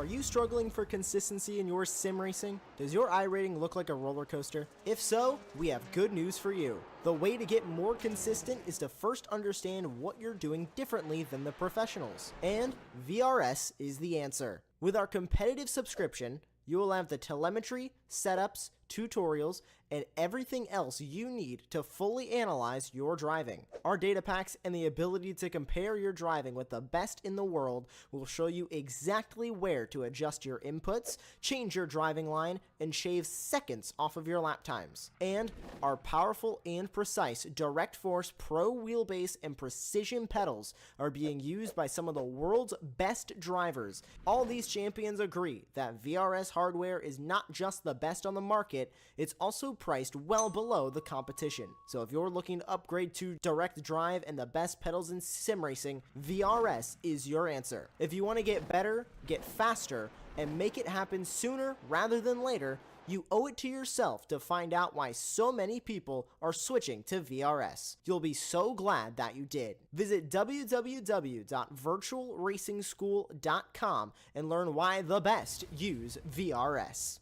Are you struggling for consistency in your sim racing? Does your iRating look like a roller coaster? If so, we have good news for you. The way to get more consistent is to first understand what you're doing differently than the professionals. And VRS is the answer. With our competitive subscription, you will have the telemetry, setups, tutorials, and everything else you need to fully analyze your driving. Our data packs and the ability to compare your driving with the best in the world will show you exactly where to adjust your inputs, change your driving line, and shave seconds off of your lap times. And our powerful and precise Direct Force Pro wheelbase and precision pedals are being used by some of the world's best drivers. All these champions agree that VRS hardware is not just the best on the market, it's also priced well below the competition. So if you're looking to upgrade to direct drive and the best pedals in sim racing, VRS is your answer. If you want to get better, get faster, and make it happen sooner rather than later, you owe it to yourself to find out why so many people are switching to VRS. You'll be so glad that you did. Visit www.virtualracingschool.com and learn why the best use VRS.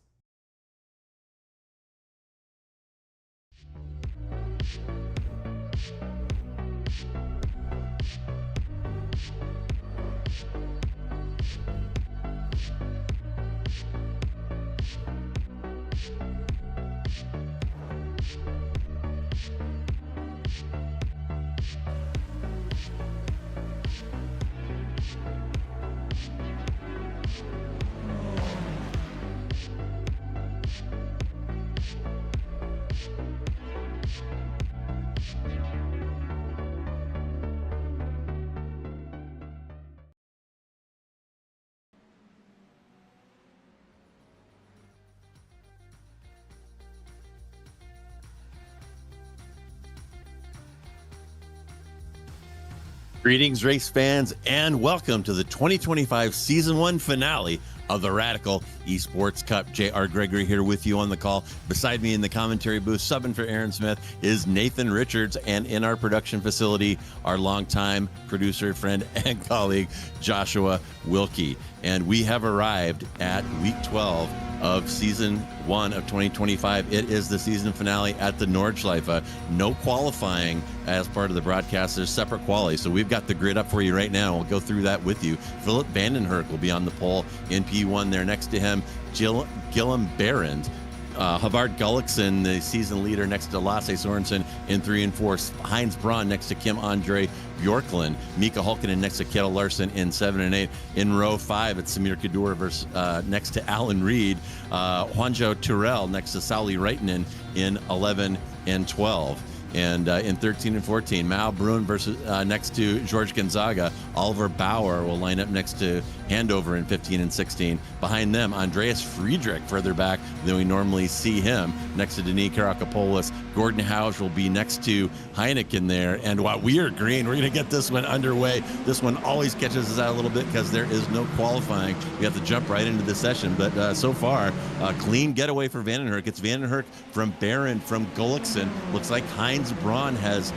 Greetings, race fans, and welcome to the 2025 Season 1 finale of the Radical Esports Cup. J.R. Gregory here with you on the call. Beside me in the commentary booth, subbing for Aaron Smith, is Nathan Richards, and in our production facility, our longtime producer, friend, and colleague, Joshua Wilkie. And we have arrived at week 12 of season 1 of 2025. It is the season finale at the Nordschleife. No qualifying as part of the broadcast. There's separate quali. So we've got the grid up for you right now. We'll go through that with you. Philip Vandenherk will be on the pole in P1 there. Next to him, Gillem Behrend. Havard Gullikson, the season leader, next to Lasse Sorensen in 3 and 4. Heinz Braun next to Kim Andre Bjorklund. Mika Hulkinen next to Kjell Larsen in 7 and 8. In row 5, it's Samir Kaddour versus next to Alan Reed. Juanjo Turrell next to Sauli Reitinen in 11 and 12. And in 13 and 14, Mao Bruin versus next to George Gonzaga. Oliver Bauer will line up next to Handover in 15 and 16. Behind them, Andreas Friedrich further back than we normally see him, next to Denis Karakopoulos. Gordon Hausch will be next to Heineken there. And while we are green, we're going to get this one underway. This one always catches us out a little bit because there is no qualifying. We have to jump right into the session. But so far, clean getaway for Vandenherk. It's Vandenherk from Barron, from Gullikson. Looks like Heinz Braun has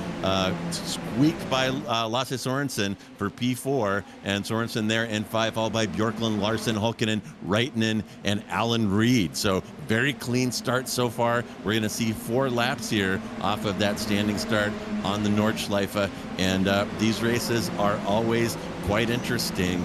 squeaked by Lasse Sorensen for P4, and Sorensen there in 5, followed by Bjorklund, Larsen, Hulkinen, Reitinen, and Alan Reed. So very clean start so far. We're going to see 4 laps here off of that standing start on the Nordschleife, and these races are always quite interesting.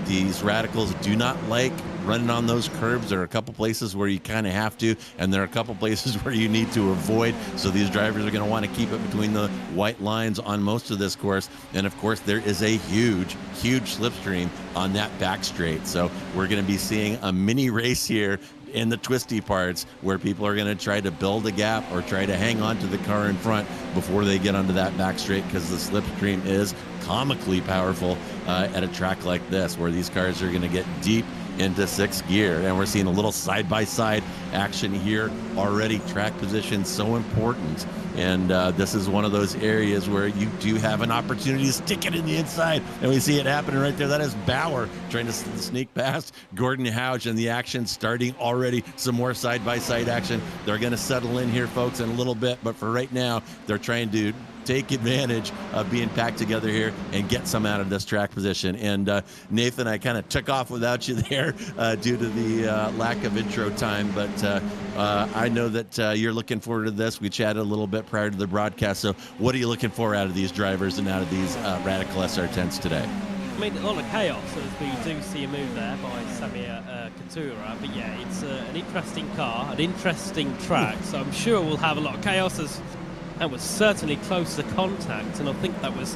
These radicals do not like running on those curbs. There are a couple places where you kind of have to, and there are a couple places where you need to avoid. So these drivers are going to want to keep it between the white lines on most of this course. And of course, there is a huge slipstream on that back straight. So we're going to be seeing a mini race here in the twisty parts where people are going to try to build a gap or try to hang on to the car in front before they get onto that back straight, because the slipstream is comically powerful at a track like this, where these cars are going to get deep into 6th gear. And we're seeing a little side-by-side action here already. Track position so important, and this is one of those areas where you do have an opportunity to stick it in the inside, and we see it happening right there. That is Bauer trying to sneak past Gordon Houch, and the action starting already. Some more side-by-side action. They're going to settle in here, folks, in a little bit, but for right now, they're trying to take advantage of being packed together here and get some out of this track position. And Nathan, I kind of took off without you there due to the lack of intro time, but I know that you're looking forward to this. We chatted a little bit prior to the broadcast, so what are you looking for out of these drivers and out of these Radical SR10s today? I mean, a lot of chaos as we do see a move there by Samir Katura, but yeah, it's an interesting car, an interesting track, so I'm sure we'll have a lot of chaos. As that was certainly close to contact, and I think that was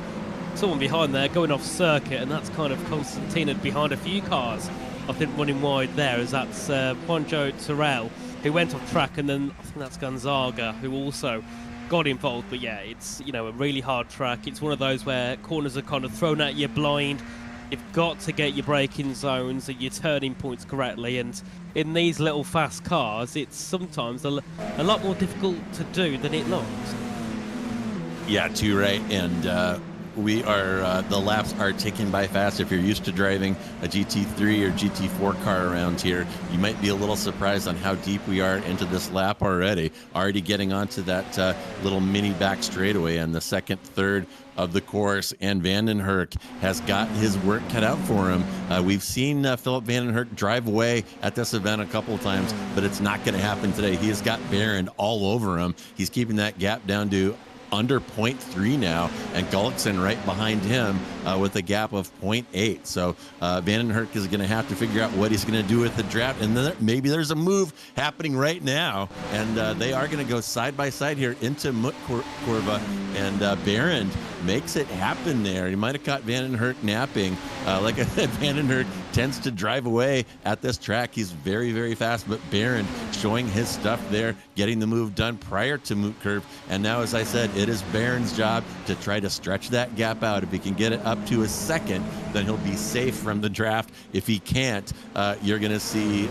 someone behind there going off circuit, and that's kind of Constantina behind a few cars, I think, running wide there, as that's Ponjo Terrell, who went off track, and then I think that's Gonzaga, who also got involved. But yeah, it's, you know, a really hard track. It's one of those where corners are kind of thrown at you blind. You've got to get your braking zones and your turning points correctly, and in these little fast cars, it's sometimes a lot more difficult to do than it looks. Yeah, too right. And we are the laps are ticking by fast. If you're used to driving a GT3 or GT4 car around here, you might be a little surprised on how deep we are into this lap already getting onto that little mini back straightaway and the second third of the course, and Vandenherk has got his work cut out for him. We've seen Philip Vandenherk drive away at this event a couple of times, but it's not going to happen today. He has got Barron all over him. He's keeping that gap down to under 0.3 now, and Gullickson right behind him with a gap of 0.8. So Vandenherk is going to have to figure out what he's going to do with the draft, and then maybe there's a move happening right now, and they are going to go side by side here into Mutkurva, and Barron makes it happen there. He might have caught Vandenherk napping. Like I said, Vandenherk tends to drive away at this track. He's very, very fast, but Barron showing his stuff there, getting the move done prior to Moot Curve. And now, as I said, it is Barron's job to try to stretch that gap out. If he can get it up to a second, then he'll be safe from the draft. If he can't, you're going to see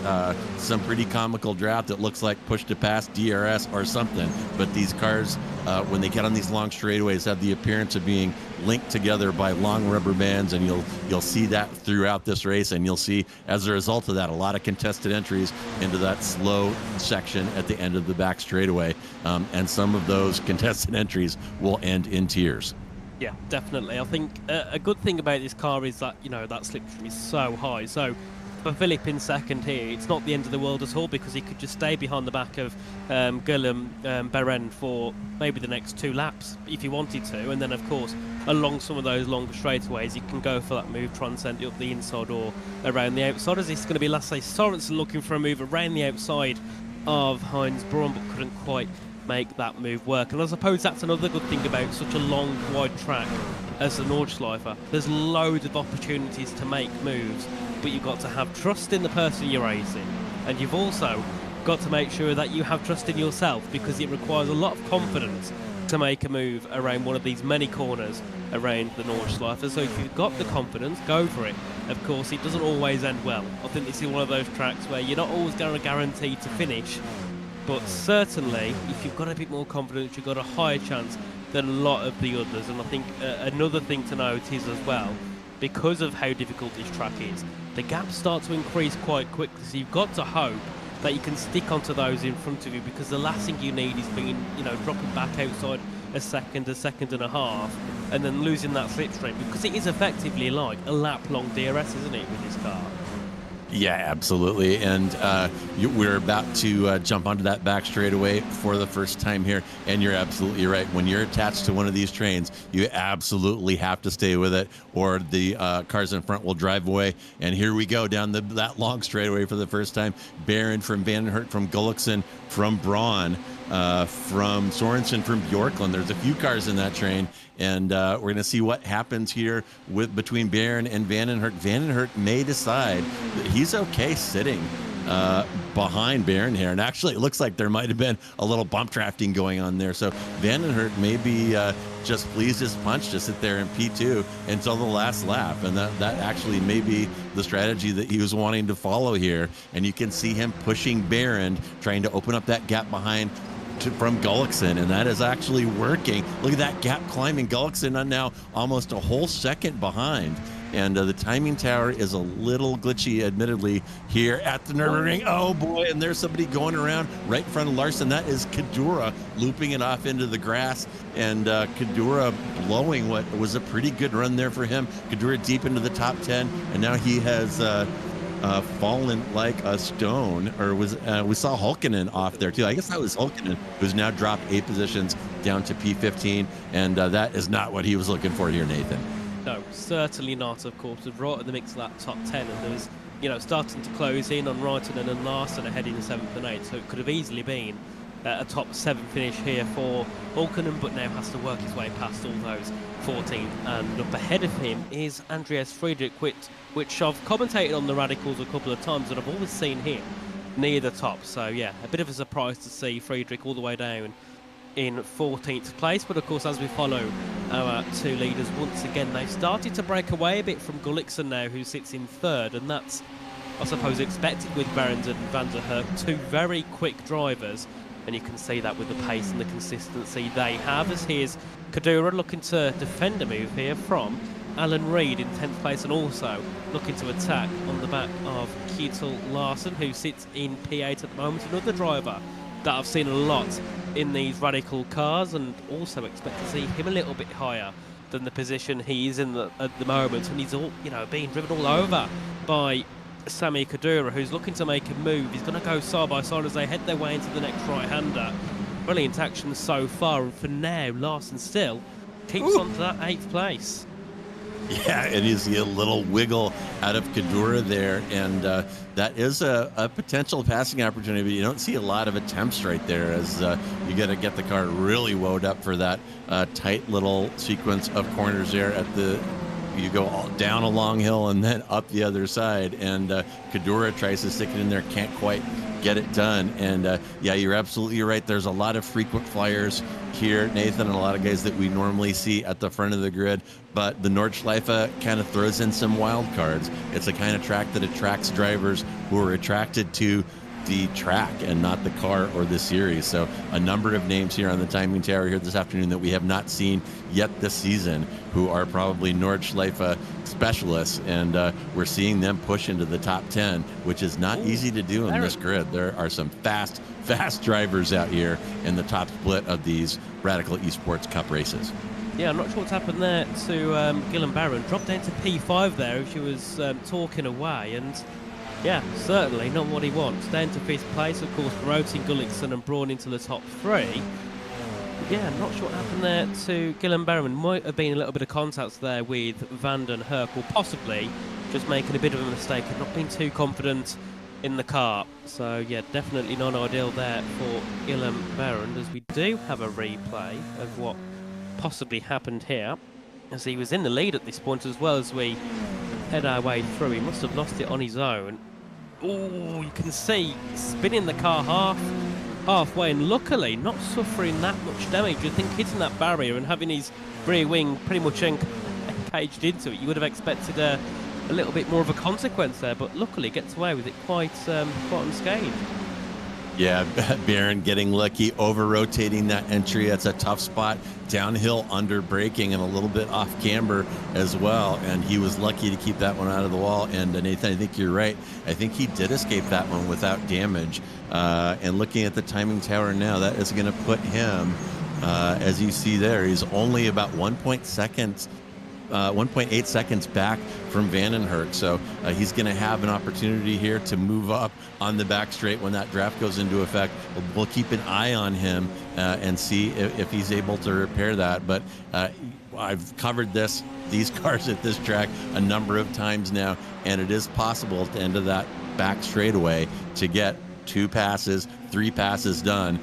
some pretty comical draft that looks like push to pass DRS or something. But these cars, when they get on these long straightaways, have the appearance of being linked together by long rubber bands, and you'll see that throughout this race, and you'll see, as a result of that, a lot of contested entries into that slow section at the end of the back straightaway, and some of those contested entries will end in tears. Yeah, definitely. I think a good thing about this car is that, you know, that slipstream is so high. So for Philip in second here, it's not the end of the world at all, because he could just stay behind the back of Guillaume Beren for maybe the next 2 laps if he wanted to, and then of course along some of those longer straightaways he can go for that move, try and send it up the inside or around the outside, as it's going to be Lasse Sorensen looking for a move around the outside of Heinz Braun, but couldn't quite make that move work. And I suppose that's another good thing about such a long, wide track as the Nordschleife. There's loads of opportunities to make moves, but you've got to have trust in the person you're racing, and you've also got to make sure that you have trust in yourself, because it requires a lot of confidence to make a move around one of these many corners around the Nordschleife. So if you've got the confidence, go for it. Of course, it doesn't always end well. I think this is one of those tracks where you're not always going to guarantee to finish, but certainly if you've got a bit more confidence, you've got a higher chance than a lot of the others. And I think another thing to note is as well, because of how difficult this track is, the gaps start to increase quite quickly, so you've got to hope that you can stick onto those in front of you, because the last thing you need is being, you know, dropping back outside a second and a half, and then losing that slipstream, because it is effectively like a lap-long DRS, isn't it, with this car? Yeah, absolutely. And we're about to jump onto that back straightaway for the first time here. And you're absolutely right. When you're attached to one of these trains, you absolutely have to stay with it, or the cars in front will drive away. And here we go down that long straightaway for the first time. Barron from Vandenherk, from Gullickson, from Braun, from Sorensen, from Bjorklund. There's a few cars in that train. And we're going to see what happens here between Barron and Vandenherk. Vandenherk may decide that he's okay sitting, behind Barron here. And actually, it looks like there might have been a little bump drafting going on there. So Vandenhert may be just pleased as punch to sit there in P2 until the last lap. And that actually may be the strategy that he was wanting to follow here. And you can see him pushing Barron, trying to open up that gap behind from Gullickson, and that is actually working. Look at that gap climbing. Gullickson on now almost a whole second behind. And the timing tower is a little glitchy, admittedly, here at the Nürburgring. Oh, boy, and there's somebody going around right in front of Larson. That is Kadura looping it off into the grass, and Kadura blowing what was a pretty good run there for him. Kadura deep into the top 10, and now he has fallen like a stone, or we saw Hulkinen off there, too. I guess that was Hulkinen, who's now dropped 8 positions down to P15, and that is not what he was looking for here, Nathan. No, certainly not, of course. We're right at the mix of that top 10, and there's, starting to close in on Reitinen and Larson ahead in 7th and 8th, so it could have easily been a top 7 finish here for Hulkinen, but now has to work his way past all those 14. And up ahead of him is Andreas Friedrich, which I've commentated on the Radicals a couple of times, and I've always seen him near the top. So, yeah, a bit of a surprise to see Friedrich all the way down in 14th place, but of course as we follow our 2 leaders once again, they've started to break away a bit from Gullickson now, who sits in 3rd, and that's I suppose expected with Behrens and Van der Herk, 2 very quick drivers, and you can see that with the pace and the consistency they have, as here's Kadura looking to defend a move here from Alan Reid in 10th place, and also looking to attack on the back of Kjetil Larsen, who sits in P8 at the moment, another driver that I've seen a lot in these Radical cars, and also expect to see him a little bit higher than the position he is in at the moment, and he's all being driven all over by Sami Kadura, who's looking to make a move. He's going to go side by side as they head their way into the next right-hander. Brilliant action so far, and for now Larson still keeps on to that 8th place. Yeah, and you see a little wiggle out of Kadura there, and that is a potential passing opportunity, but you don't see a lot of attempts right there, as you got to get the car really wound up for that tight little sequence of corners there you go all down a long hill and then up the other side, and Kadura tries to stick it in there, can't quite get it done. And yeah, you're absolutely right. There's a lot of frequent flyers here, Nathan, and a lot of guys that we normally see at the front of the grid, but the Nordschleife kind of throws in some wild cards. It's a kind of track that attracts drivers who are attracted to the track and not the car or the series. So a number of names here on the timing tower here this afternoon that we have not seen yet this season, who are probably Nordschleife specialists, and we're seeing them push into the top 10, which is not easy to do in this grid. There are some fast drivers out here in the top split of these Radical Esports Cup races. Yeah, I'm not sure what's happened there to Gillian Barron. Dropped down to P5 there. She was talking away, and yeah, certainly not what he wants. Down to 5th place, of course, promoting Gullickson and Braun into the top 3. Yeah, I'm not sure what happened there to Gillian Barron. Might have been a little bit of contact there with Van den Herk, or possibly just making a bit of a mistake and not being too confident in the car. So yeah, definitely not ideal there for Gillian Barron, as we do have a replay of what possibly happened here, as he was in the lead at this point as well. As we head our way through, he must have lost it on his own. Oh, you can see spinning the car halfway, and luckily not suffering that much damage. I think hitting that barrier and having his rear wing pretty much encaged into it, you would have expected a little bit more of a consequence there, but luckily gets away with it quite unscathed. Yeah, Barron getting lucky, over-rotating that entry. That's a tough spot. Downhill, under braking, and a little bit off camber as well. And he was lucky to keep that one out of the wall. And Nathan, I think you're right. I think he did escape that one without damage. And looking at the timing tower now, that is going to put him, as you see there, he's only about 1.8 seconds back from Vandenherk. So he's going to have an opportunity here to move up on the back straight when that draft goes into effect. We'll keep an eye on him and see if he's able to repair that. But I've covered these cars at this track a number of times now, and it is possible at the end of that back straightaway to get 2 passes, 3 passes done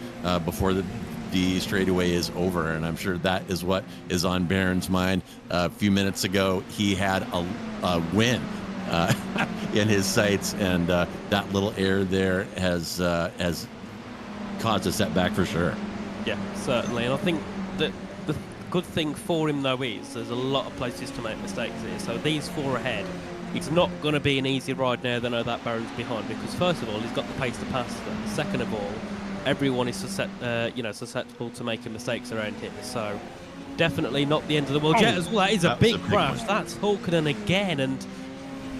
before the straightaway is over, and I'm sure that is what is on Barron's mind. A few minutes ago, he had a win in his sights, and that little error there has caused a setback for sure. Yeah, certainly. And I think that the good thing for him, though, is there's a lot of places to make mistakes here. So these 4 ahead, it's not going to be an easy ride now they know that Baron's behind, because first of all, he's got the pace to pass them. Second of all, everyone is susceptible to making mistakes around here. So definitely not the end of the world yet as well. That is a big crash. That's Hulkinen again, and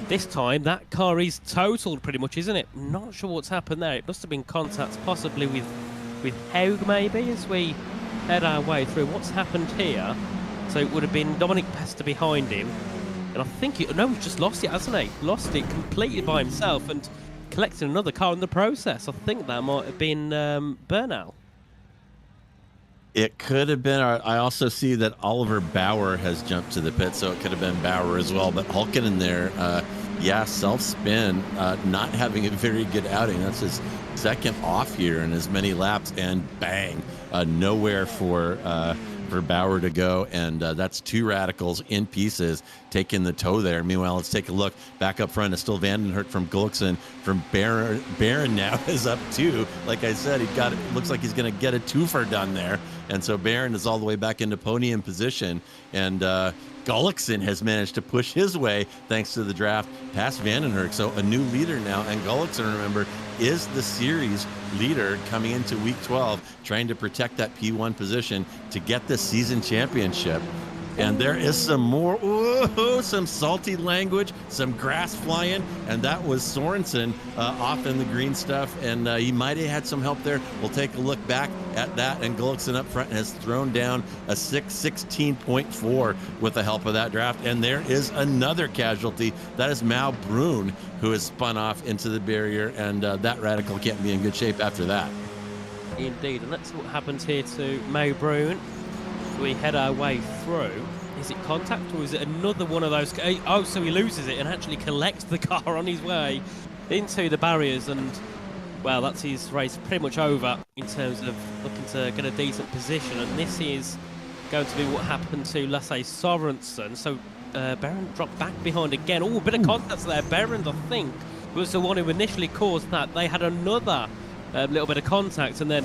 this time that car is totaled pretty much, isn't it? Not sure what's happened there. It must have been contact possibly with Haug maybe as we head our way through. What's happened here? So it would have been Dominic Pesta behind him, and I think he's just lost it, hasn't he? Lost it completely by himself and collecting another car in the process. I think that might have been Bernal. It could have been. I also see that Oliver Bauer has jumped to the pit, so it could have been Bauer as well. But Hulkinen there, self-spin, not having a very good outing. That's his second off here in as many laps, and bang, nowhere for Bauer to go, and that's 2 radicals in pieces taking the tow there. Meanwhile, let's take a look back up front. It's still Vandenhert from Gullikson. From Barron now is up 2. Like I said, looks like he's going to get a twofer done there, and so Barron is all the way back into podium position, and Gullikson has managed to push his way, thanks to the draft, past Vandenhert. So a new leader now, and Gullikson, remember, is the series leader coming into week 12, trying to protect that P1 position to get the season championship. And there is some more, some salty language, some grass flying, and that was Sorensen off in the green stuff, and he might have had some help there. We'll take a look back at that, and Gullikson up front has thrown down a 6:16.4 with the help of that draft. And there is another casualty. That is Mal Brun, who has spun off into the barrier, and that radical can't be in good shape after that. Indeed, and that's what happened here to Mal Brun. We head our way through. Is it contact, or is it another one of those? Oh, so he loses it and actually collects the car on his way into the barriers, and well, that's his race pretty much over in terms of looking to get a decent position. And this is going to be what happened to Lasse Sorensen. So Berend dropped back behind again. Oh, a bit of contact there. Berend, I think, was the one who initially caused that. They had another little bit of contact, and then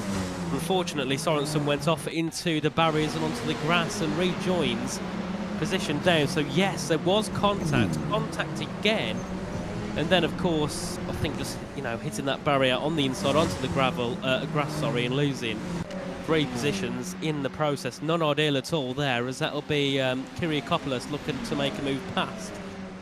unfortunately Sorensen went off into the barriers and onto the grass and rejoins position down. So yes, there was contact again, and then of course I think just hitting that barrier on the inside onto the grass, and losing 3 positions in the process. Not ideal at all there, as that'll be Kyriakopoulos looking to make a move past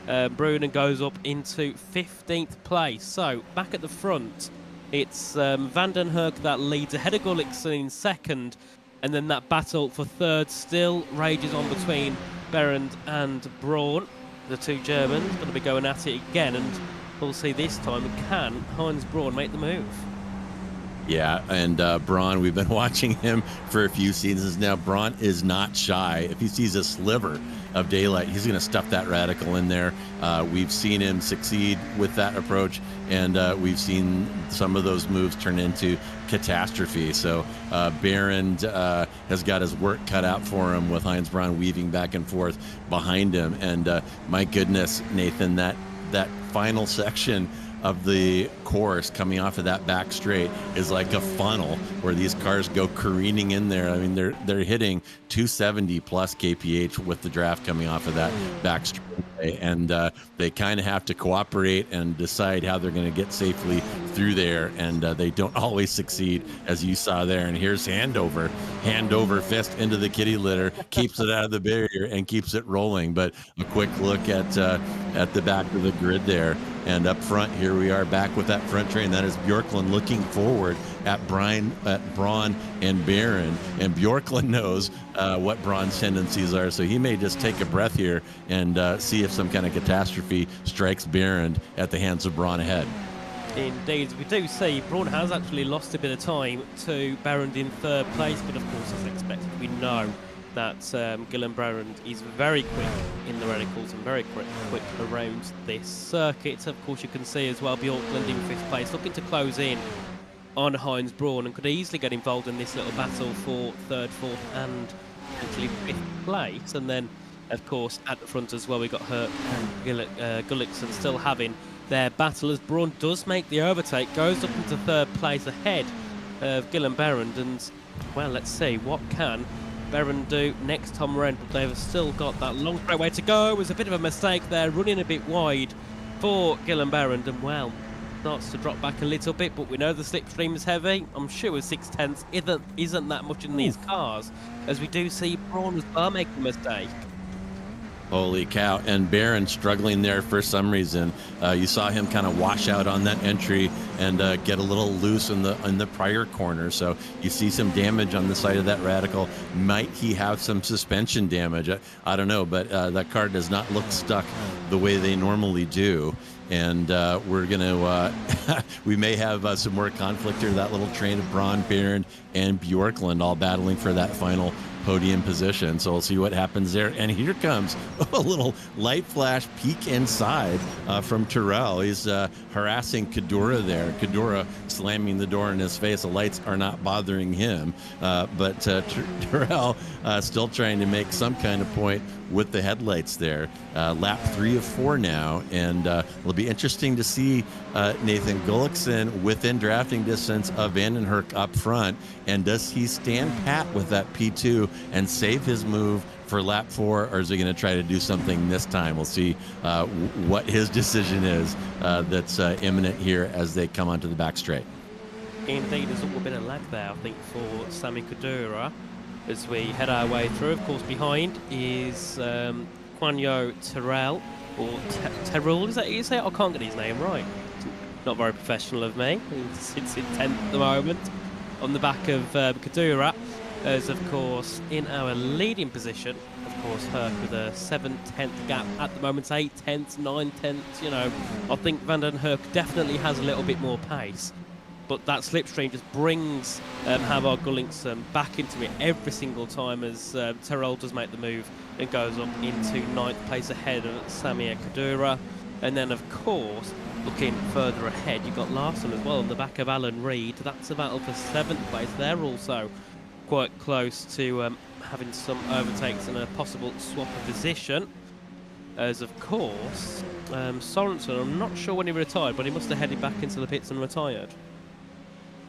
Brunen, goes up into 15th place. So back at the front, it's Vandenhert that leads ahead of Gullikson in second, and then that battle for third still rages on between Berend and Braun. The 2 Germans going to be going at it again, and we'll see this time, can Heinz Braun make the move? Yeah, and Braun, we've been watching him for a few seasons now. Braun is not shy. If he sees a sliver of daylight, he's going to stuff that radical in there. We've seen him succeed with that approach, and we've seen some of those moves turn into catastrophe. So Berend has got his work cut out for him with Heinz Braun weaving back and forth behind him. And my goodness, Nathan, that final section of the course coming off of that back straight is like a funnel where these cars go careening in there. I mean, they're hitting 270 plus kph with the draft coming off of that back straight, and they kind of have to cooperate and decide how they're going to get safely through there, and they don't always succeed, as you saw there. And here's hand over fist into the kitty litter, keeps it out of the barrier and keeps it rolling. But a quick look at the back of the grid there. And up front, here we are back with that front train. That is Bjorklund looking forward at Braun and Barron. And Bjorklund knows what Braun's tendencies are, so he may just take a breath here and see if some kind of catastrophe strikes Barron at the hands of Braun ahead. Indeed, we do see Braun has actually lost a bit of time to Barron in third place, but of course, as expected, we know that Gillen Barron is very quick in the radicals and very quick around this circuit. Of course, you can see as well Bjorklund in 5th place, looking to close in on Heinz Braun, and could easily get involved in this little battle for 3rd, 4th and potentially 5th place. And then, of course, at the front as well, we got Gullikson still having their battle as Braun does make the overtake, goes up into third place ahead of Gillen Berend, and well, let's see what can Berend do next time around, but they've still got that long straight way to go. It was a bit of a mistake there, running a bit wide for Gillen Berend, and well, starts to drop back a little bit, but we know the slipstream is heavy. I'm sure 6/10 isn't that much in these cars, as we do see Braun as well make a mistake. Holy cow. And Barron struggling there for some reason. You saw him kind of wash out on that entry and get a little loose in the prior corner. So you see some damage on the side of that Radical. Might he have some suspension damage? I don't know, but that car does not look stuck the way they normally do. And we're going to, we may have some more conflict here. That little train of Braun, Barron, and Bjorklund all battling for that final podium position. So we'll see what happens there. And here comes a little light flash peek inside from Terrell. He's harassing Kadura there. Kadura slamming the door in his face. The lights are not bothering him. But Terrell still trying to make some kind of point with the headlights there. Lap 3 of 4 now. And it'll be interesting to see Nathan Gullickson within drafting distance of Vandenherk up front. And does he stand pat with that P2 and save his move for lap 4, or is he going to try to do something this time? We'll see what his decision is that's imminent here as they come onto the back straight. Indeed, there's a little bit of lag there, I think, for Sami Kadura as we head our way through. Of course, behind is Quanyo Terrell, or Terrell, is that how you say it? I can't get his name right. Not very professional of me. It's in 10th at the moment. On the back of Kadura, as of course in our leading position, of course Herc with a 7/10 gap at the moment, 8/10, 9/10. You know, I think Vandenherk definitely has a little bit more pace, but that slipstream just brings Havard Gullickson back into it every single time as Terrell does make the move and goes up into 9th place ahead of Samir Kadura. And then of course, looking further ahead, you've got Larson as well on the back of Alan Reed. That's a battle for 7th place. They're also quite close to having some overtakes and a possible swap of position. As of course, Sorensen, I'm not sure when he retired, but he must have headed back into the pits and retired.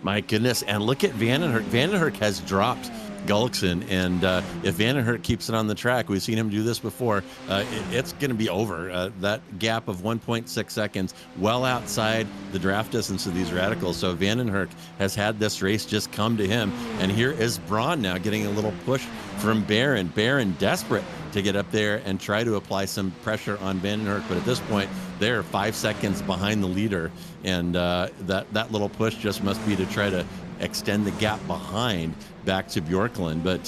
My goodness, and look at Vandenherk. Vandenherk has dropped Gullickson, and if Vandenherk keeps it on the track, we've seen him do this before, it's going to be over. That gap of 1.6 seconds, well outside the draft distance of these Radicals. So Vandenherk has had this race just come to him, and here is Braun now getting a little push from Barron. Barron desperate to get up there and try to apply some pressure on Vandenherk, but at this point, they're 5 seconds behind the leader, and that little push just must be to try to extend the gap behind back to Bjorklund. But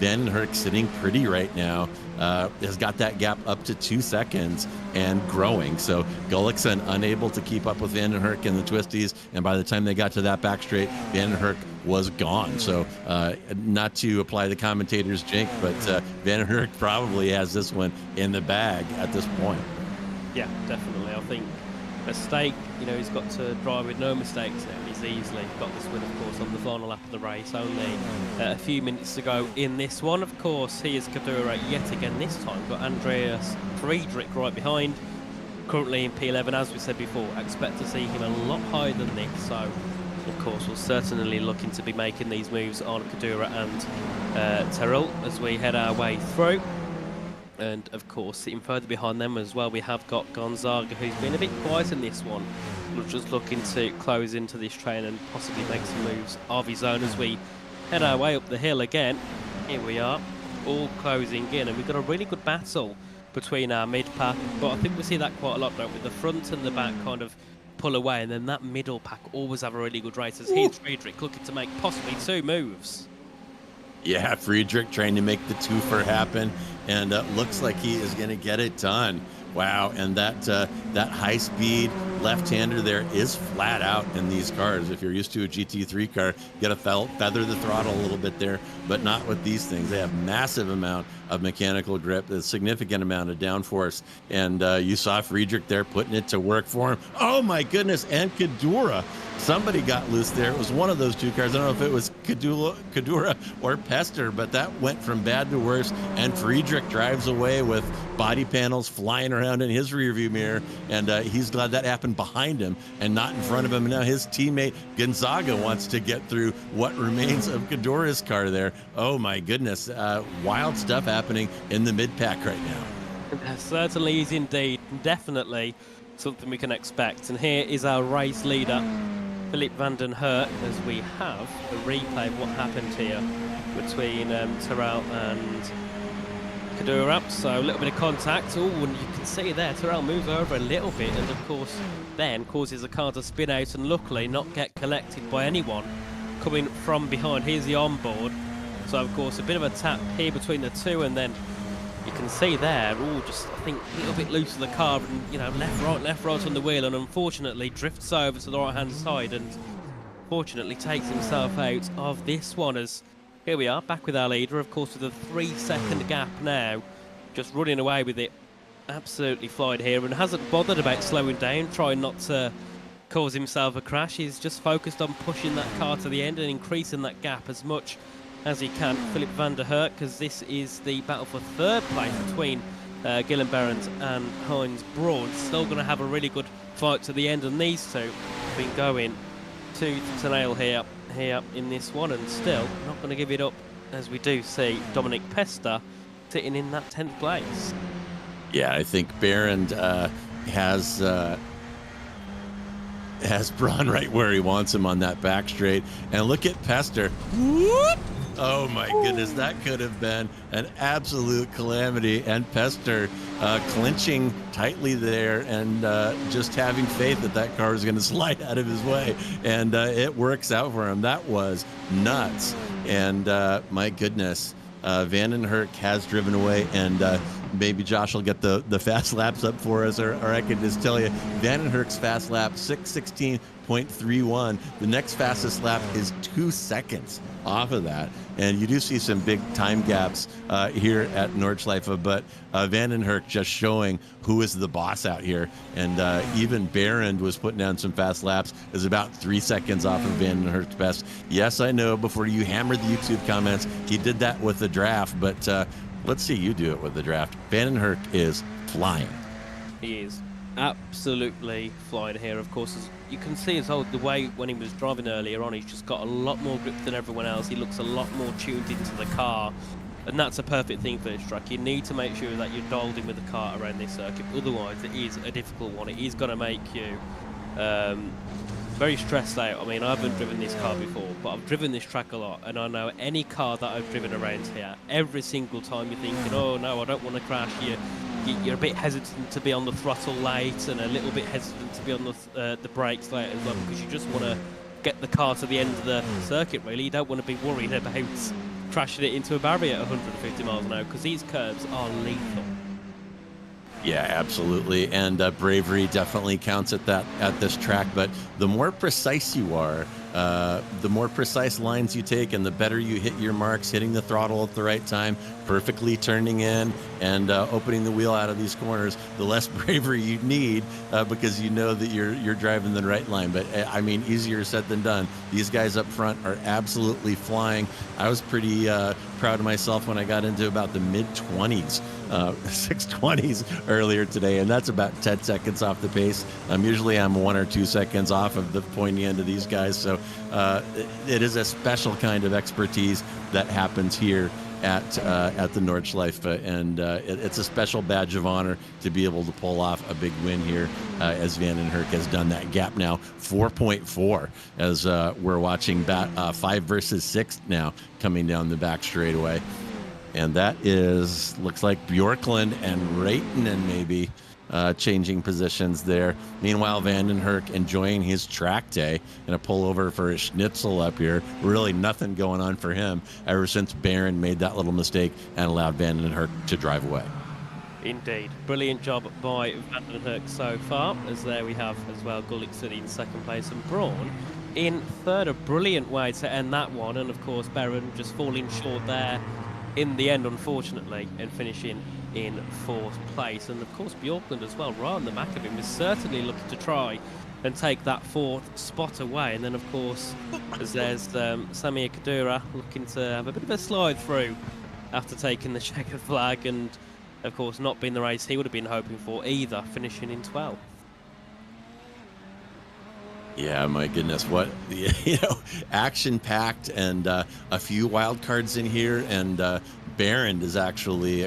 Vandenherk sitting pretty right now, has got that gap up to 2 seconds and growing. So Gullickson unable to keep up with Vandenherk in the twisties, and by the time they got to that back straight, Vandenherk was gone. So not to apply the commentator's jinx, but Vandenherk probably has this one in the bag at this point. Yeah, definitely. I think mistake, you know, he's got to drive with no mistakes now. He's easily got this win, of course, on the final lap of the race. Only a few minutes to go in this one. Of course, he is Kadura yet again this time. Got Andreas Friedrich right behind, currently in P11. As we said before, I expect to see him a lot higher than this. So, of course, we're certainly looking to be making these moves on Kadura and Terrell as we head our way through. And of course, sitting further behind them as well, we have got Gonzaga, who's been a bit quiet in this one. We're just looking to close into this train and possibly make some moves of his own as we head our way up the hill again. Here we are, all closing in, and we've got a really good battle between our mid-pack, but I think we see that quite a lot, don't we? The front and the back kind of pull away, and then that middle pack always have a really good race. As here's Friedrich looking to make possibly 2 moves. Yeah, Friedrich trying to make the twofer happen, and looks like he is going to get it done. Wow, and that high-speed left-hander there is flat out in these cars. If you're used to a GT3 car, you got to feather the throttle a little bit there, but not with these things. They have massive amount of mechanical grip, a significant amount of downforce, and you saw Friedrich there putting it to work for him. Oh my goodness, and Kadura somebody got loose there. It was one of those two cars. I don't know if it was Kadura or Pester, but that went from bad to worse. And Friedrich drives away with body panels flying around in his rearview mirror. And he's glad that happened behind him and not in front of him. And now his teammate Gonzaga wants to get through what remains of Kadura's car there. Oh my goodness. Wild stuff happening in the mid-pack right now. There certainly is indeed. Definitely something we can expect. And here is our race leader, Philip van den Herk, as we have a replay of what happened here between Terrell and Kadura. So a little bit of contact. Oh, and you can see there, Terrell moves over a little bit and of course then causes the car to spin out and luckily not get collected by anyone coming from behind. Here's the onboard. So of course a bit of a tap here between the two, and then you can see there, just I think a little bit loose of the car, and you know, left, right on the wheel, and unfortunately drifts over to the right-hand side, and fortunately takes himself out of this one. As here we are, back with our leader, of course, with a 3-second gap now, just running away with it, absolutely flying here, and hasn't bothered about slowing down, trying not to cause himself a crash. He's just focused on pushing that car to the end and increasing that gap as much as he can. Philip van der Herk, because this is the battle for third place between Gillen Behrens and Heinz Braun. Still going to have a really good fight to the end, and these two have been going tooth to nail here in this one, and still not going to give it up, as we do see Dominic Pester sitting in that 10th place. Yeah, I think Behrens has Braun right where he wants him on that back straight. And look at Pester. Whoop! Oh my goodness, that could have been an absolute calamity. And Pester clinching tightly there and just having faith that that car is going to slide out of his way. And it works out for him. That was nuts. And my goodness, Van den Herk has driven away, and maybe Josh will get the fast laps up for us, or I can just tell you, Van den Herk's fast lap, 6:16.31. The next fastest lap is 2 seconds off of that. And you do see some big time gaps here at Nordschleife, but Van den Herk just showing who is the boss out here. And even Behrens was putting down some fast laps, is about 3 seconds off of Van den Herk's best. Yes, I know, before you hammered the YouTube comments, he did that with the draft, but let's see you do it with the draft. Van den Herk is flying. He is absolutely flying here, of course. As you can see as well, the way when he was driving earlier on, he's just got a lot more grip than everyone else. He looks a lot more tuned into the car, and that's a perfect thing for this track. You need to make sure that you're dialed in with the car around this circuit, otherwise it is a difficult one. It is going to make you very stressed out. I mean, I haven't driven this car before, but I've driven this track a lot, and I know any car that I've driven around here, every single time you're thinking, oh no, I don't want to crash. You're a bit hesitant to be on the throttle late, and a little bit hesitant to be on the brakes late as well, because you just want to get the car to the end of the circuit, really. You don't want to be worried about crashing it into a barrier at 150 miles an hour, because these curves are lethal. Yeah, absolutely. And bravery definitely counts at this track. But the more precise you are, the more precise lines you take, and the better you hit your marks, hitting the throttle at the right time, perfectly turning in and opening the wheel out of these corners, the less bravery you need, because you know that you're driving the right line. But I mean, easier said than done. These guys up front are absolutely flying. I was pretty proud of myself when I got into about the mid-20s. 6:20s earlier today, and that's about 10 seconds off the pace. Usually I'm 1 or 2 seconds off of the pointy end of these guys, so it is a special kind of expertise that happens here at the Nordschleife, and it's a special badge of honor to be able to pull off a big win here, as Van den Herk has done that gap now 4.4 as we're watching 5 versus 6 now coming down the back straightaway. And that looks like Bjorklund and Reitinen maybe changing positions there. Meanwhile, Van den Herk enjoying his track day, and a pull over for a schnitzel up here. Really nothing going on for him ever since Behrens made that little mistake and allowed Van den Herk to drive away. Indeed. Brilliant job by Van den Herk so far, as there we have as well Gullikson in second place and Braun in third. A brilliant way to end that one, and of course Behrens just falling short there in the end, unfortunately, and finishing in 4th place. And of course, Bjorklund as well, right on the back of him, is certainly looking to try and take that 4th spot away. And then, of course, as there's Samir Kadura looking to have a bit of a slide through after taking the checkered flag, and of course not being the race he would have been hoping for either, finishing in 12th. Yeah, my goodness, what, action-packed, and a few wild cards in here, and Barron is actually,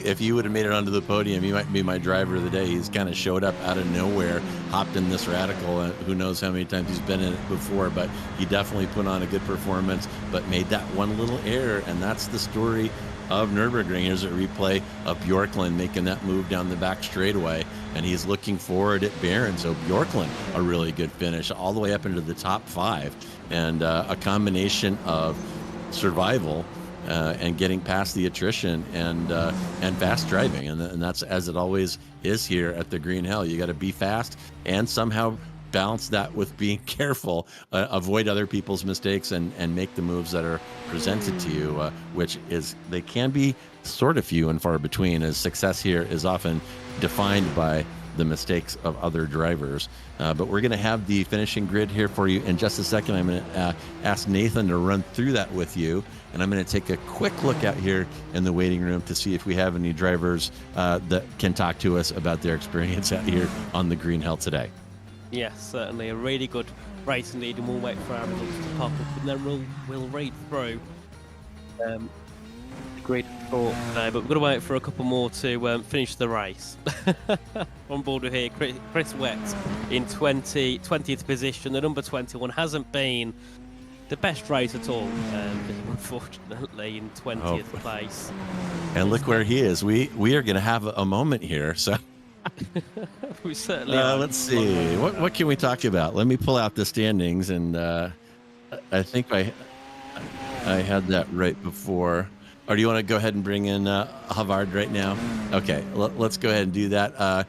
if you would have made it onto the podium, he might be my driver of the day. He's kind of showed up out of nowhere, hopped in this Radical, and who knows how many times he's been in it before, but he definitely put on a good performance, but made that one little error, and that's the story of Nürburgring. Here's a replay of Bjorklund making that move down the back straightaway, and he's looking forward at Barron. So Bjorklund, a really good finish all the way up into the top 5, and a combination of survival and getting past the attrition and fast driving, and that's as it always is here at the Green Hell. You got to be fast and somehow balance that with being careful, avoid other people's mistakes, and make the moves that are presented to you, which is, they can be sort of few and far between, as success here is often defined by the mistakes of other drivers. But we're going to have the finishing grid here for you in just a second. I'm going to ask Nathan to run through that with you, and I'm going to take a quick look out here in the waiting room to see if we have any drivers that can talk to us about their experience out here on the Green Hell today. Yes, certainly a really good race indeed, and we'll wait for our results to pop up, and then we'll read through the grid for today. But we're going to wait for a couple more to finish the race. On board with here, Chris Wett in 20th position. The number 21 hasn't been the best race at all, unfortunately, in 20th place. And look where he is. We are going to have a moment here, so... We certainly let's see. What can we talk about? Let me pull out the standings, and I think I had that right before. Or do you want to go ahead and bring in Havard right now? Okay, let's go ahead and do that.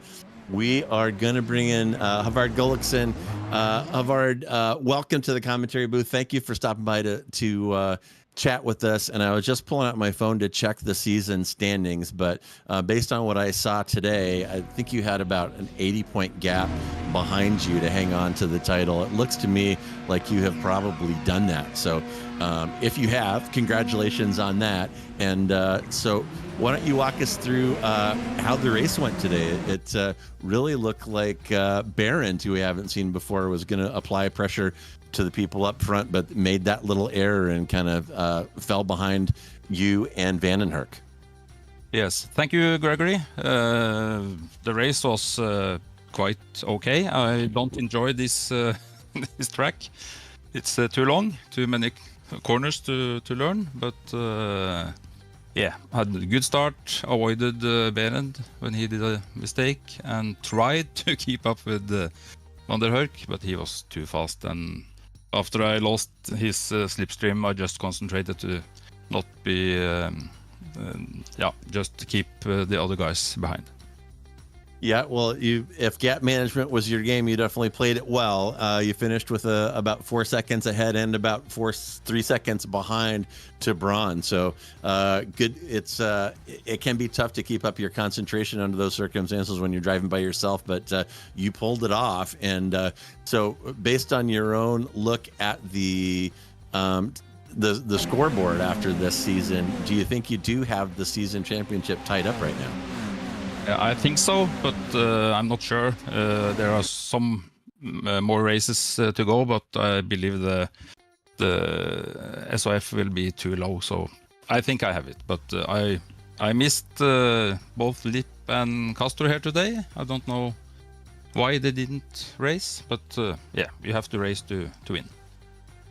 We are going to bring in Havard Gullikson. Havard, welcome to the commentary booth. Thank you for stopping by to chat with us. And I was just pulling out my phone to check the season standings, but based on what I saw today, I think you had about an 80-point gap behind you to hang on to the title. It looks to me like you have probably done that. So if you have, congratulations on that. And so why don't you walk us through how the race went today? It really looked like Barron, who we haven't seen before, was going to apply pressure to the people up front, but made that little error and kind of fell behind you and Vandenherk. Yes, thank you, Gregory. The race was quite okay. I don't enjoy this this track. It's too long, too many corners to learn, but yeah, had a good start, avoided Barron when he did a mistake, and tried to keep up with Vandenherk, but he was too fast, and after I lost his slipstream, I just concentrated to not be, just to keep the other guys behind. Yeah, well, if gap management was your game, you definitely played it well. You finished with about 4 seconds ahead and about 3 seconds behind to Braun. So good. It can be tough to keep up your concentration under those circumstances when you're driving by yourself, but you pulled it off. And so based on your own look at the scoreboard after this season, do you think you do have the season championship tied up right now? I think so, but I'm not sure. There are some more races to go, but I believe the SOF will be too low, so I think I have it. But I missed both Lip and Castro here today. I don't know why they didn't race, but yeah, you have to race to win.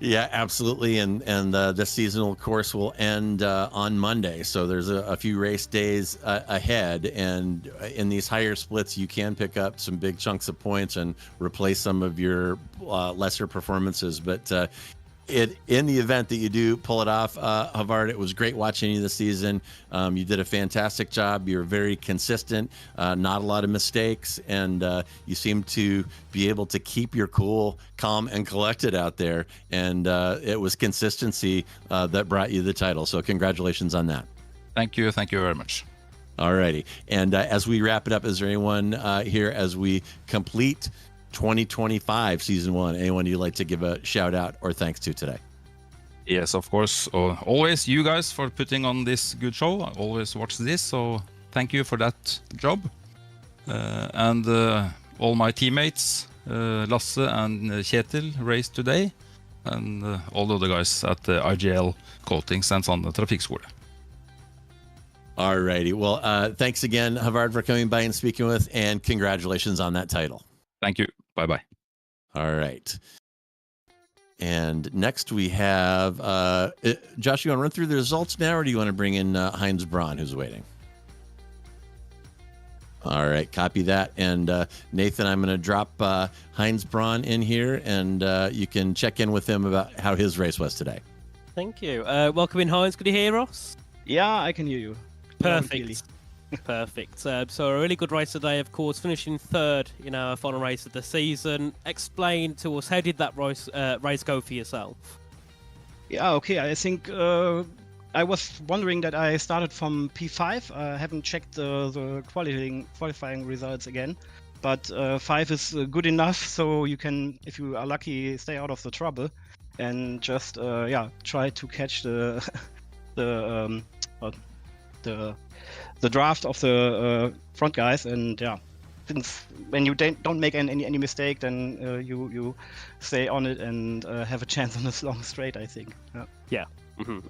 Yeah, absolutely. And the seasonal course will end on Monday. So there's a few race days ahead. And in these higher splits, you can pick up some big chunks of points and replace some of your lesser performances. But in the event that you do pull it off, Havard, it was great watching you this season. You did a fantastic job. You're very consistent, not a lot of mistakes, and you seem to be able to keep your cool, calm, and collected out there. And it was consistency that brought you the title. So congratulations on that. Thank you very much. Alrighty. And as we wrap it up, is there anyone here as we complete 2025 season 1? Anyone you'd like to give a shout out or thanks to today? Yes, of course. Always you guys for putting on this good show. I always watch this, so thank you for that job. And all my teammates, Lasse and Kjetil, raced today. And all the other guys at the IGL Coating Sandane Trafikkskole. All righty. Well, thanks again, Havard, for coming by and speaking with, and congratulations on that title. Thank you. Bye-bye. All right. And next we have, Josh, you want to run through the results now, or do you want to bring in Heinz Braun, who's waiting? All right, copy that. And Nathan, I'm going to drop Heinz Braun in here, and you can check in with him about how his race was today. Thank you. Welcome in, Heinz. Could you hear us? Yeah, I can hear you. Perfect. Perfect. So a really good race today, of course, finishing third in our final race of the season. Explain to us, how did that race go for yourself? Yeah, okay. I think I was wondering that I started from P5. I haven't checked the qualifying results again, but 5 is good enough, so you can, if you are lucky, stay out of the trouble and just try to catch the draft of the front guys. And since when you don't make any mistake, then you stay on it and have a chance on this long straight, I think. Yeah.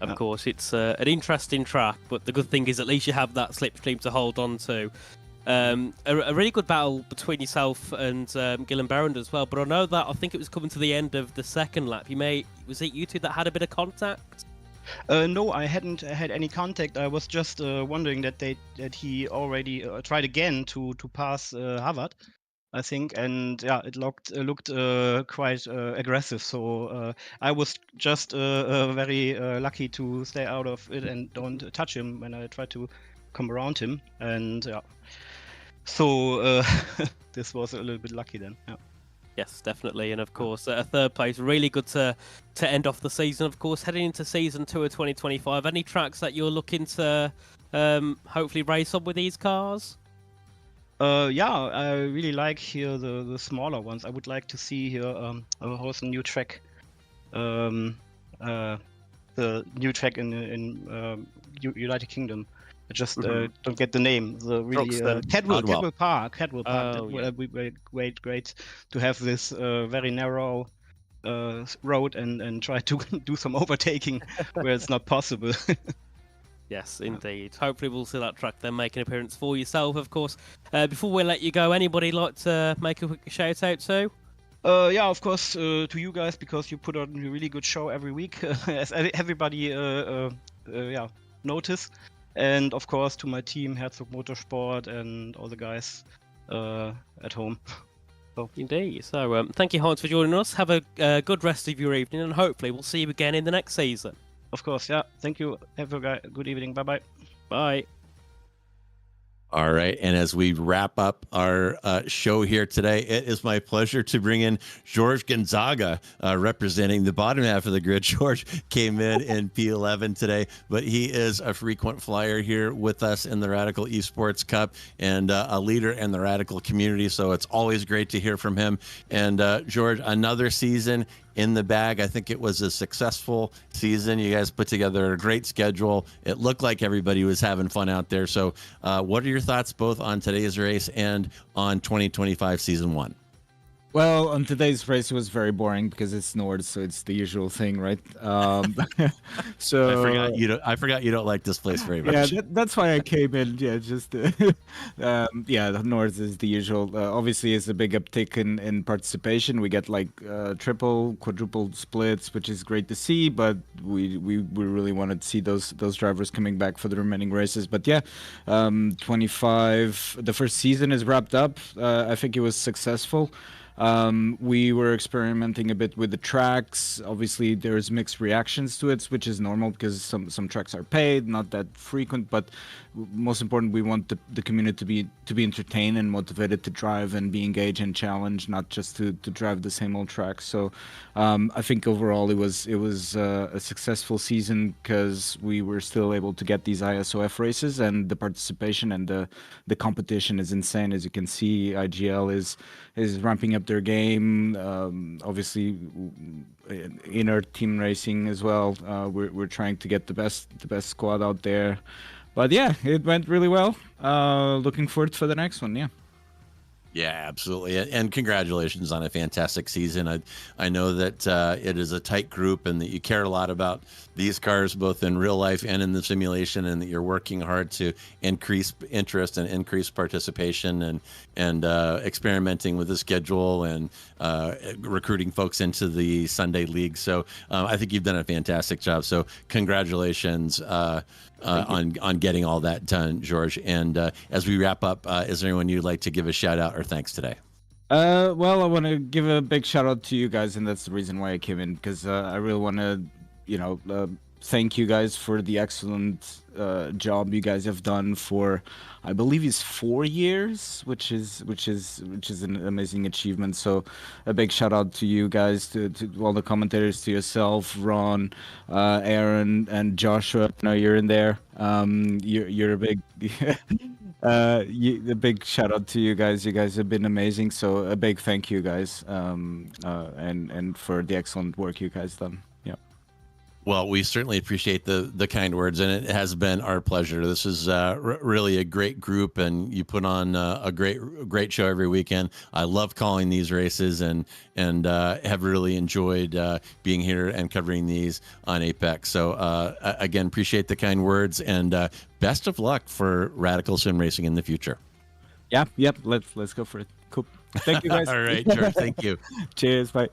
Of course, it's an interesting track, but the good thing is at least you have that slipstream to hold on to. A really good battle between yourself and Gillen Berend as well, but I know that I think it was coming to the end of the second lap. Was it you two that had a bit of contact? No, I hadn't had any contact. I was just wondering that he already tried again to pass Havard, I think, and it looked quite aggressive. So I was just very lucky to stay out of it and don't touch him when I tried to come around him. And so this was a little bit lucky then. Yeah. Yes, definitely, and of course, a third place, really good to end off the season. Of course, heading into season 2 of 2025, any tracks that you're looking to hopefully race on with these cars? I really like here the smaller ones. I would like to see here a new track, the new track in United Kingdom. I just don't get the name. The really Cadwell Park. That would be great to have this very narrow road and try to do some overtaking where it's not possible. Yes, indeed. Hopefully we'll see that track then make an appearance for yourself, of course. Before we let you go, anybody like to make a quick shout out to? Of course, to you guys, because you put on a really good show every week, as everybody notice. And of course to my team, Herzog Motorsport, and all the guys at home. So. Indeed. So thank you, Heinz, for joining us. Have a good rest of your evening, and hopefully we'll see you again in the next season. Of course, yeah. Thank you. Have a good evening. Bye-bye. Bye. All right. And as we wrap up our show here today, it is my pleasure to bring in George Gonzaga, representing the bottom half of the grid. George came in P11 today, but he is a frequent flyer here with us in the Radical Esports Cup and a leader in the Radical community. So it's always great to hear from him. And George, another season in the bag. I think it was a successful season. You guys put together a great schedule. It looked like everybody was having fun out there. So what are your thoughts both on today's race and on 2025 season 1? Well, on today's race, it was very boring because it's Nord, so it's the usual thing, right? So I forgot you don't like this place very much. Yeah, that's why I came in. Yeah, just the Nord is the usual. Obviously, it's a big uptick in participation. We get like triple, quadruple splits, which is great to see. But we really wanted to see those drivers coming back for the remaining races. But yeah, 25. The first season is wrapped up. I think it was successful. We were experimenting a bit with the tracks. Obviously, there's mixed reactions to it, which is normal because some tracks are paid, not that frequent. But most important, we want the community to be entertained and motivated to drive and be engaged and challenged, not just to drive the same old tracks. So I think overall it was a successful season because we were still able to get these ISOF races, and the participation and the competition is insane. As you can see, IGL is ramping up their game. Obviously, in our team racing as well, we're trying to get the best squad out there. But yeah, it went really well. Looking forward for the next one. Yeah. Yeah, absolutely. And congratulations on a fantastic season. I know that it is a tight group and that you care a lot about these cars, both in real life and in the simulation, and that you're working hard to increase interest and increase participation and experimenting with the schedule and recruiting folks into the Sunday league. So I think you've done a fantastic job. So congratulations on getting all that done, George. And as we wrap up, is there anyone you'd like to give a shout out or thanks today? Well, I want to give a big shout out to you guys, and that's the reason why I came in, because I really want to, thank you guys for the excellent job you guys have done for, I believe, it's 4 years, which is an amazing achievement. So a big shout out to you guys, to all the commentators, to yourself, Ron, Aaron, and Joshua. I know you're in there. You're a big a big shout out to you guys. You guys have been amazing. So a big thank you, guys, and for the excellent work you guys done. Yeah. Well, we certainly appreciate the kind words, and it has been our pleasure. This is really a great group, and you put on a great show every weekend. I love calling these races, and have really enjoyed being here and covering these on Apex. So again, appreciate the kind words, and best of luck for Radical Sim Racing in the future. Yeah. Yep. Let's go for it. Cool. Thank you, guys. All right, George. Thank you. Cheers. Bye.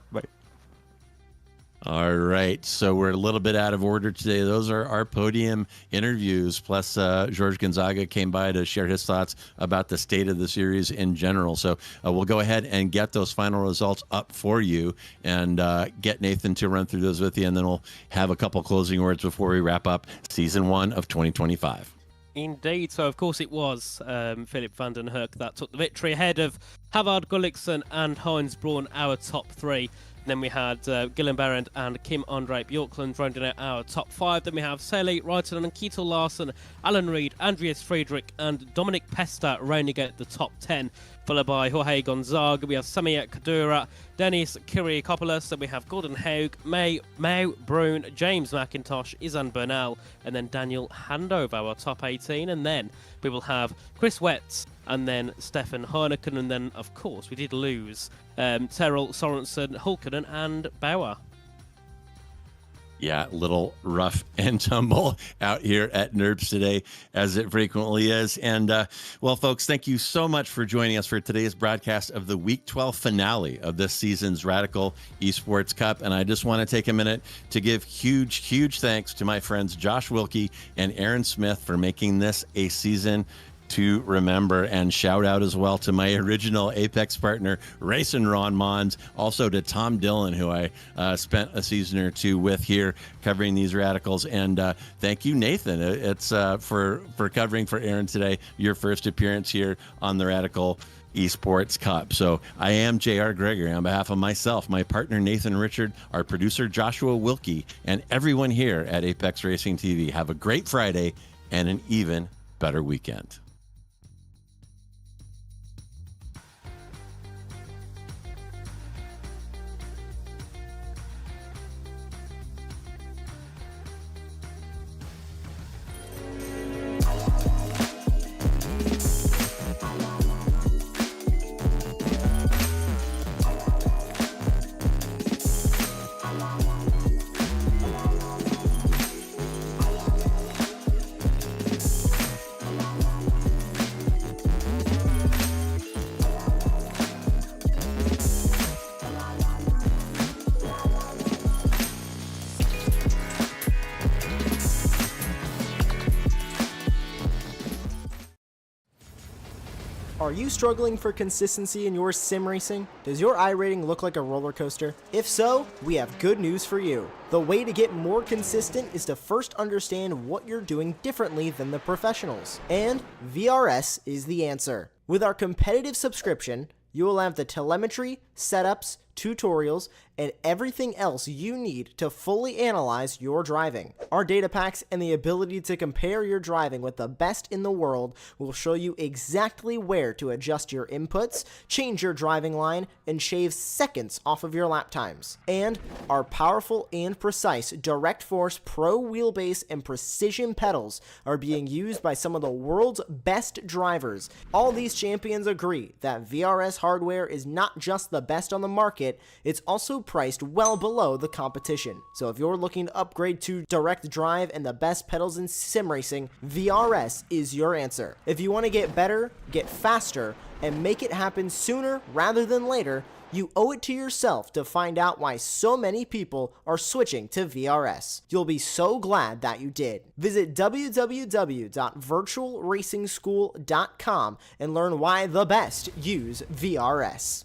All right, so we're a little bit out of order today. Those are our podium interviews, plus George Gonzaga came by to share his thoughts about the state of the series in general. So we'll go ahead and get those final results up for you and get Nathan to run through those with you, and then we'll have a couple closing words before we wrap up Season 1 of 2025. Indeed. So, of course, it was Philip van den Hurk that took the victory ahead of Havard Gullikson and Heinz Braun, our top three. Then we had Gillen Berend and Kim Andre Bjorklund rounding out our top five. Then we have Sally Reiten and Ketel Larsen, Alan Reed, Andreas Friedrich, and Dominic Pesta rounding out the top 10. Followed by Jorge Gonzaga, we have Samia Kadura, Dennis Kyriakopoulos, then we have Gordon Haug, Mau Brune, James McIntosh, Izan Bernal, and then Daniel Handover, our top 18. And then we will have Chris Wetz, and then Stefan Heineken, and then, of course, we did lose Terrell Sorensen, Hulkinen, and Bauer. Yeah, little rough and tumble out here at NERPS today, as it frequently is. And, well, folks, thank you so much for joining us for today's broadcast of the Week 12 finale of this season's Radical Esports Cup. And I just want to take a minute to give huge thanks to my friends Josh Wilkie and Aaron Smith for making this a season to remember, and shout out as well to my original Apex partner, Racing Ron Mons, also to Tom Dillon, who I spent a season or two with here covering these Radicals. And thank you, Nathan. It's for covering for Aaron today, your first appearance here on the Radical Esports Cup. So I am J.R. Gregory on behalf of myself, my partner Nathan Richard, our producer Joshua Wilkie, and everyone here at Apex Racing TV. Have a great Friday and an even better weekend. Are you struggling for consistency in your sim racing? Does your iRating look like a roller coaster? If so, we have good news for you. The way to get more consistent is to first understand what you're doing differently than the professionals. And VRS is the answer. With our competitive subscription, you will have the telemetry, setups, tutorials, and everything else you need to fully analyze your driving. Our data packs and the ability to compare your driving with the best in the world will show you exactly where to adjust your inputs, change your driving line, and shave seconds off of your lap times. And our powerful and precise Direct Force Pro wheelbase and precision pedals are being used by some of the world's best drivers. All these champions agree that VRS hardware is not just the best on the market, it's also priced well below the competition. So if you're looking to upgrade to direct drive and the best pedals in sim racing, VRS is your answer. If you want to get better, get faster, and make it happen sooner rather than later, you owe it to yourself to find out why so many people are switching to VRS. You'll be so glad that you did. Visit www.virtualracingschool.com and learn why the best use VRS.